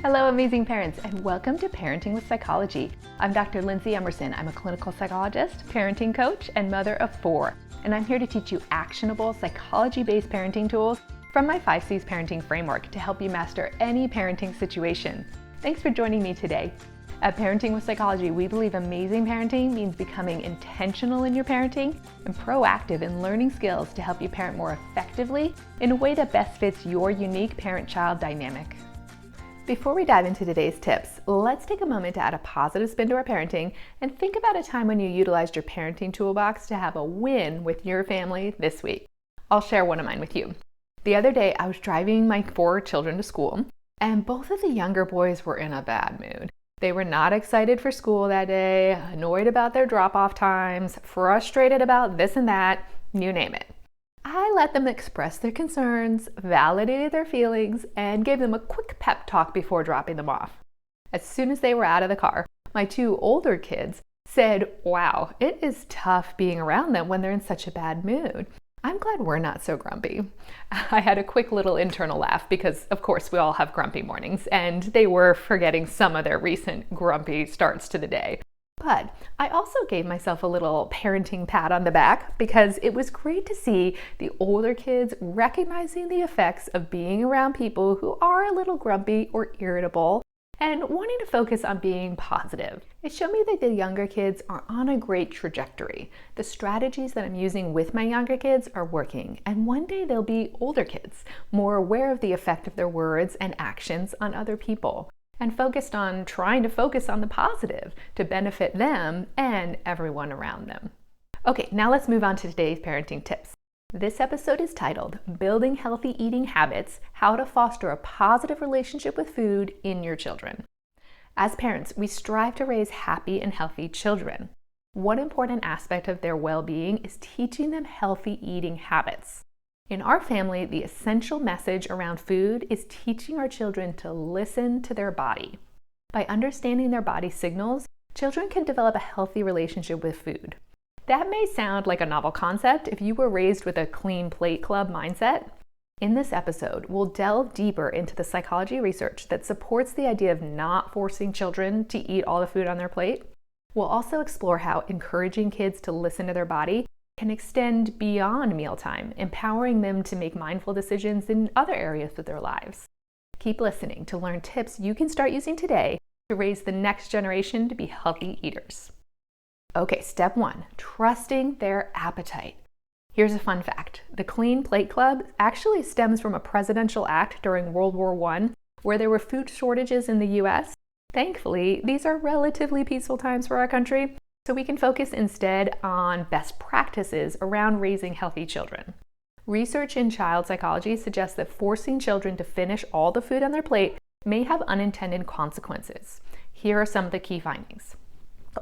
Hello, amazing parents, and welcome to Parenting with Psychology. I'm Dr. Lindsay Emerson. I'm a clinical psychologist, parenting coach, and mother of 4. And I'm here to teach you actionable psychology-based parenting tools from my 5 C's parenting framework to help you master any parenting situation. Thanks for joining me today. At Parenting with Psychology, we believe amazing parenting means becoming intentional in your parenting and proactive in learning skills to help you parent more effectively in a way that best fits your unique parent-child dynamic. Before we dive into today's tips, let's take a moment to add a positive spin to our parenting and think about a time when you utilized your parenting toolbox to have a win with your family this week. I'll share one of mine with you. The other day, I was driving my 4 children to school, and both of the younger boys were in a bad mood. They were not excited for school that day, annoyed about their drop-off times, frustrated about this and that, you name it. I let them express their concerns, validated their feelings, and gave them a quick pep talk before dropping them off. As soon as they were out of the car, my 2 older kids said, "Wow, it is tough being around them when they're in such a bad mood. I'm glad we're not so grumpy." I had a quick little internal laugh because, of course, we all have grumpy mornings, and they were forgetting some of their recent grumpy starts to the day. But I also gave myself a little parenting pat on the back because it was great to see the older kids recognizing the effects of being around people who are a little grumpy or irritable and wanting to focus on being positive. It showed me that the younger kids are on a great trajectory. The strategies that I'm using with my younger kids are working, and one day they'll be older kids, more aware of the effect of their words and actions on other people, and focused on trying to focus on the positive to benefit them and everyone around them. Okay, now let's move on to today's parenting tips. This episode is titled, Building Healthy Eating Habits, How to Foster a Positive Relationship with Food in Your Children. As parents, we strive to raise happy and healthy children. One important aspect of their well-being is teaching them healthy eating habits. In our family, the essential message around food is teaching our children to listen to their body. By understanding their body signals, children can develop a healthy relationship with food. That may sound like a novel concept if you were raised with a clean plate club mindset. In this episode, we'll delve deeper into the psychology research that supports the idea of not forcing children to eat all the food on their plate. We'll also explore how encouraging kids to listen to their body can extend beyond mealtime, empowering them to make mindful decisions in other areas of their lives. Keep listening to learn tips you can start using today to raise the next generation to be healthy eaters. Okay, step 1, trusting their appetite. Here's a fun fact. The Clean Plate Club actually stems from a presidential act during World War I where there were food shortages in the US. Thankfully, these are relatively peaceful times for our country, so we can focus instead on best practices around raising healthy children. Research in child psychology suggests that forcing children to finish all the food on their plate may have unintended consequences. Here are some of the key findings.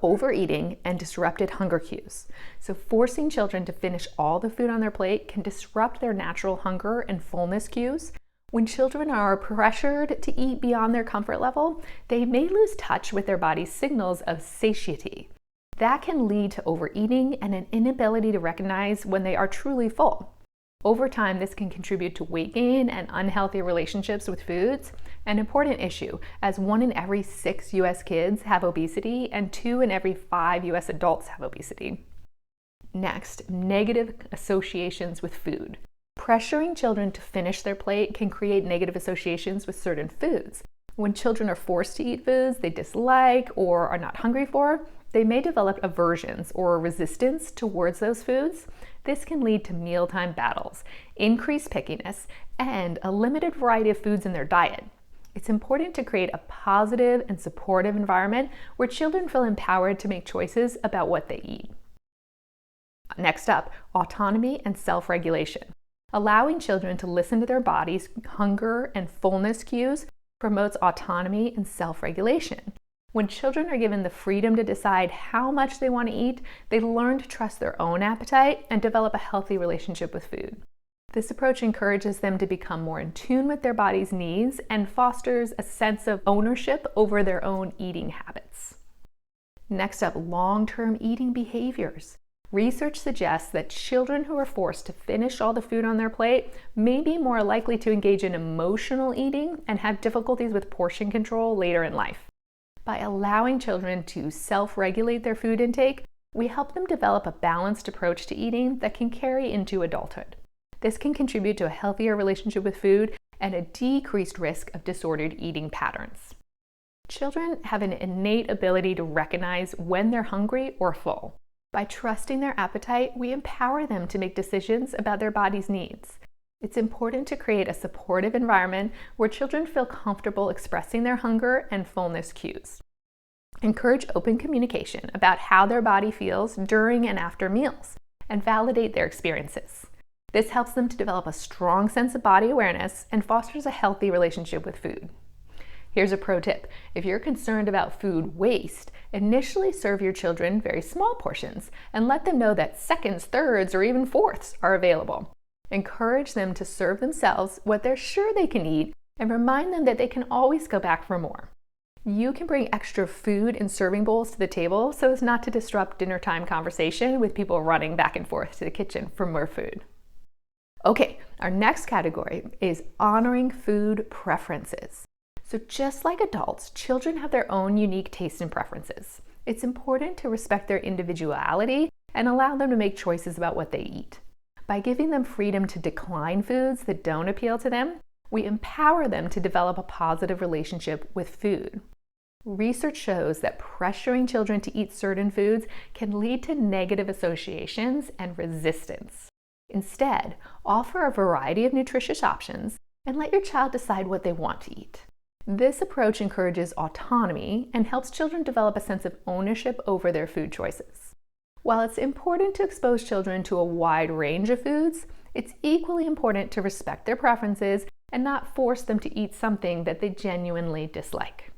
Overeating and disrupted hunger cues. So forcing children to finish all the food on their plate can disrupt their natural hunger and fullness cues. When children are pressured to eat beyond their comfort level, they may lose touch with their body's signals of satiety. That can lead to overeating and an inability to recognize when they are truly full. Over time, this can contribute to weight gain and unhealthy relationships with foods, an important issue as 1 in every 6 US kids have obesity and 2 in every 5 US adults have obesity. Next, negative associations with food. Pressuring children to finish their plate can create negative associations with certain foods. When children are forced to eat foods they dislike or are not hungry for, they may develop aversions or resistance towards those foods. This can lead to mealtime battles, increased pickiness, and a limited variety of foods in their diet. It's important to create a positive and supportive environment where children feel empowered to make choices about what they eat. Next up, autonomy and self-regulation. Allowing children to listen to their body's hunger and fullness cues promotes autonomy and self-regulation. When children are given the freedom to decide how much they want to eat, they learn to trust their own appetite and develop a healthy relationship with food. This approach encourages them to become more in tune with their body's needs and fosters a sense of ownership over their own eating habits. Next up, long-term eating behaviors. Research suggests that children who are forced to finish all the food on their plate may be more likely to engage in emotional eating and have difficulties with portion control later in life. By allowing children to self-regulate their food intake, we help them develop a balanced approach to eating that can carry into adulthood. This can contribute to a healthier relationship with food and a decreased risk of disordered eating patterns. Children have an innate ability to recognize when they're hungry or full. By trusting their appetite, we empower them to make decisions about their body's needs. It's important to create a supportive environment where children feel comfortable expressing their hunger and fullness cues. Encourage open communication about how their body feels during and after meals, and validate their experiences. This helps them to develop a strong sense of body awareness and fosters a healthy relationship with food. Here's a pro tip. If you're concerned about food waste, initially serve your children very small portions and let them know that seconds, thirds, or even fourths are available. Encourage them to serve themselves what they're sure they can eat and remind them that they can always go back for more. You can bring extra food in serving bowls to the table so as not to disrupt dinner time conversation with people running back and forth to the kitchen for more food. Okay, our next category is honoring food preferences. So just like adults, children have their own unique tastes and preferences. It's important to respect their individuality and allow them to make choices about what they eat. By giving them freedom to decline foods that don't appeal to them, we empower them to develop a positive relationship with food. Research shows that pressuring children to eat certain foods can lead to negative associations and resistance. Instead, offer a variety of nutritious options and let your child decide what they want to eat. This approach encourages autonomy and helps children develop a sense of ownership over their food choices. While it's important to expose children to a wide range of foods, it's equally important to respect their preferences and not force them to eat something that they genuinely dislike.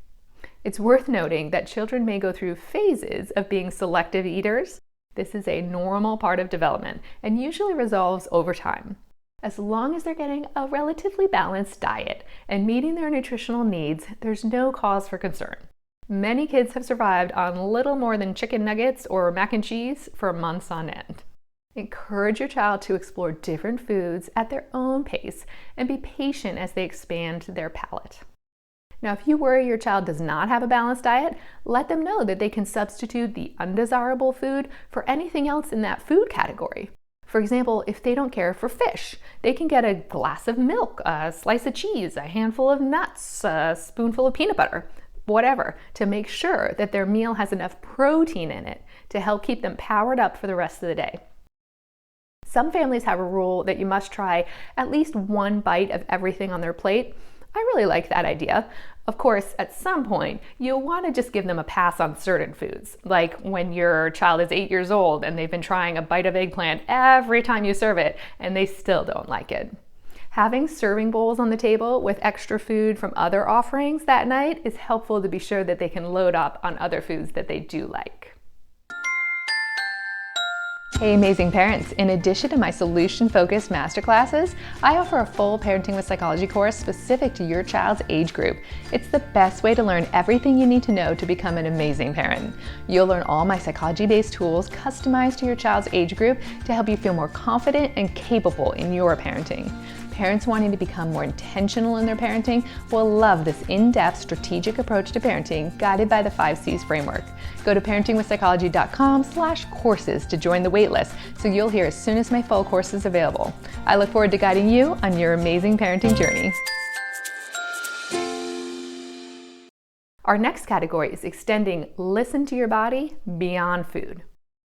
It's worth noting that children may go through phases of being selective eaters. This is a normal part of development and usually resolves over time. As long as they're getting a relatively balanced diet and meeting their nutritional needs, there's no cause for concern. Many kids have survived on little more than chicken nuggets or mac and cheese for months on end. Encourage your child to explore different foods at their own pace and be patient as they expand their palate. Now, if you worry your child does not have a balanced diet, let them know that they can substitute the undesirable food for anything else in that food category. For example, if they don't care for fish, they can get a glass of milk, a slice of cheese, a handful of nuts, a spoonful of peanut butter, whatever, to make sure that their meal has enough protein in it to help keep them powered up for the rest of the day. Some families have a rule that you must try at least one bite of everything on their plate. I really like that idea. Of course, at some point, you'll want to just give them a pass on certain foods, like when your child is 8 years old and they've been trying a bite of eggplant every time you serve it and they still don't like it. Having serving bowls on the table with extra food from other offerings that night is helpful to be sure that they can load up on other foods that they do like. Hey amazing parents, in addition to my solution-focused masterclasses, I offer a full Parenting with Psychology course specific to your child's age group. It's the best way to learn everything you need to know to become an amazing parent. You'll learn all my psychology-based tools customized to your child's age group to help you feel more confident and capable in your parenting. Parents wanting to become more intentional in their parenting will love this in-depth strategic approach to parenting guided by the 5 C's framework. Go to parentingwithpsychology.com/courses to join the waitlist so you'll hear as soon as my full course is available. I look forward to guiding you on your amazing parenting journey. Our next category is extending listen to your body beyond food.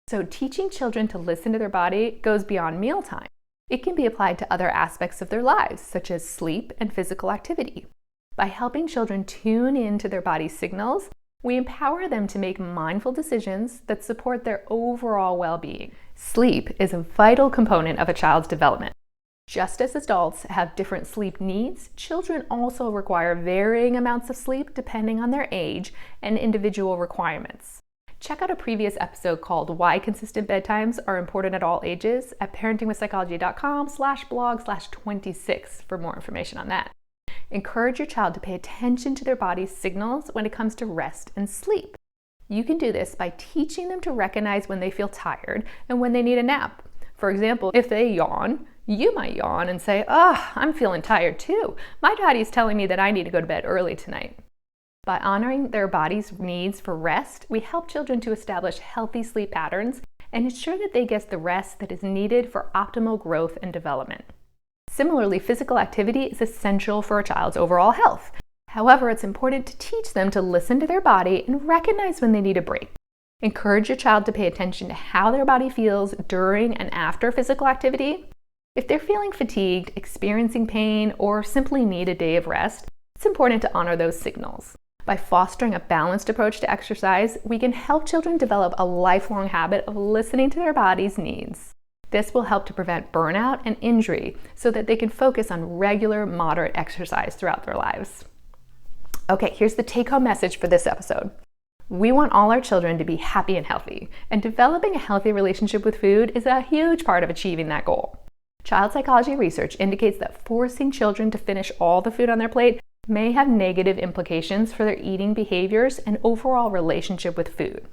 So teaching children to listen to their body goes beyond mealtime. It can be applied to other aspects of their lives, such as sleep and physical activity. By helping children tune into their body's signals, we empower them to make mindful decisions that support their overall well-being. Sleep is a vital component of a child's development. Just as adults have different sleep needs, children also require varying amounts of sleep depending on their age and individual requirements. Check out a previous episode called Why Consistent Bedtimes Are Important at All Ages at parentingwithpsychology.com/blog/26 for more information on that. Encourage your child to pay attention to their body's signals when it comes to rest and sleep. You can do this by teaching them to recognize when they feel tired and when they need a nap. For example, if they yawn, you might yawn and say, "Oh, I'm feeling tired too. My body's telling me that I need to go to bed early tonight." By honoring their body's needs for rest, we help children to establish healthy sleep patterns and ensure that they get the rest that is needed for optimal growth and development. Similarly, physical activity is essential for a child's overall health. However, it's important to teach them to listen to their body and recognize when they need a break. Encourage your child to pay attention to how their body feels during and after physical activity. If they're feeling fatigued, experiencing pain, or simply need a day of rest, it's important to honor those signals. By fostering a balanced approach to exercise, we can help children develop a lifelong habit of listening to their body's needs. This will help to prevent burnout and injury so that they can focus on regular, moderate exercise throughout their lives. Okay, here's the take-home message for this episode. We want all our children to be happy and healthy, and developing a healthy relationship with food is a huge part of achieving that goal. Child psychology research indicates that forcing children to finish all the food on their plate may have negative implications for their eating behaviors and overall relationship with food.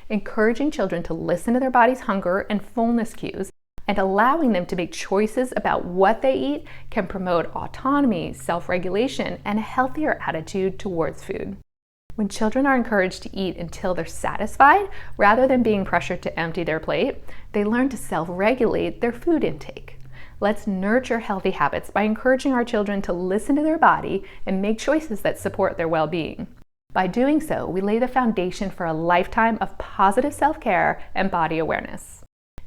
Encouraging children to listen to their body's hunger and fullness cues and allowing them to make choices about what they eat can promote autonomy, self-regulation, and a healthier attitude towards food. When children are encouraged to eat until they're satisfied, rather than being pressured to empty their plate, they learn to self-regulate their food intake. Let's nurture healthy habits by encouraging our children to listen to their body and make choices that support their well-being. By doing so, we lay the foundation for a lifetime of positive self-care and body awareness.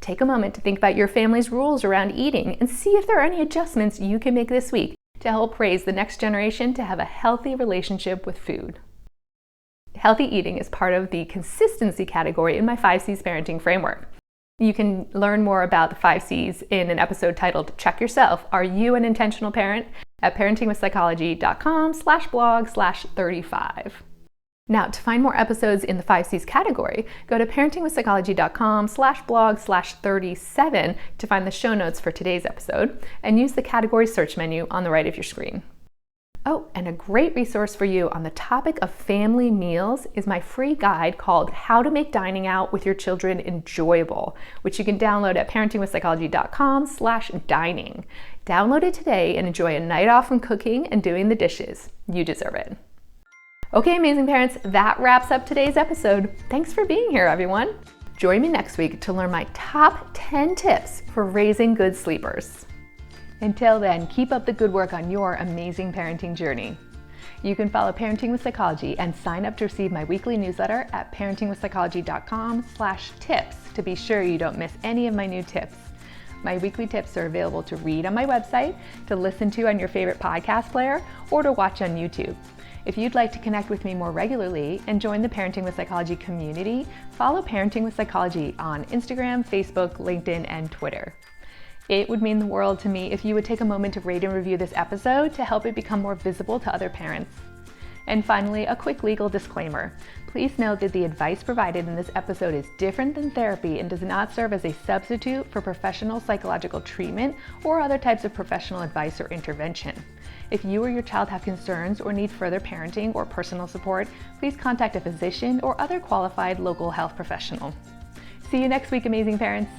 Take a moment to think about your family's rules around eating and see if there are any adjustments you can make this week to help raise the next generation to have a healthy relationship with food. Healthy eating is part of the consistency category in my 5C's parenting framework. You can learn more about the 5C's in an episode titled Check Yourself, Are You an Intentional Parent? At parentingwithpsychology.com/blog/35. Now, to find more episodes in the 5C's category, go to parentingwithpsychology.com/blog/37 to find the show notes for today's episode and use the category search menu on the right of your screen. Oh, and a great resource for you on the topic of family meals is my free guide called How to Make Dining Out with Your Children Enjoyable, which you can download at parentingwithpsychology.com/dining. Download it today and enjoy a night off from cooking and doing the dishes. You deserve it. Okay, amazing parents, that wraps up today's episode. Thanks for being here, everyone. Join me next week to learn my top 10 tips for raising good sleepers. Until then, keep up the good work on your amazing parenting journey. You can follow Parenting with Psychology and sign up to receive my weekly newsletter at parentingwithpsychology.com/tips to be sure you don't miss any of my new tips. My weekly tips are available to read on my website, to listen to on your favorite podcast player, or to watch on YouTube. If you'd like to connect with me more regularly and join the Parenting with Psychology community, follow Parenting with Psychology on Instagram, Facebook, LinkedIn, and Twitter. It would mean the world to me if you would take a moment to rate and review this episode to help it become more visible to other parents. And finally, a quick legal disclaimer. Please note that the advice provided in this episode is different than therapy and does not serve as a substitute for professional psychological treatment or other types of professional advice or intervention. If you or your child have concerns or need further parenting or personal support, please contact a physician or other qualified local health professional. See you next week, amazing parents.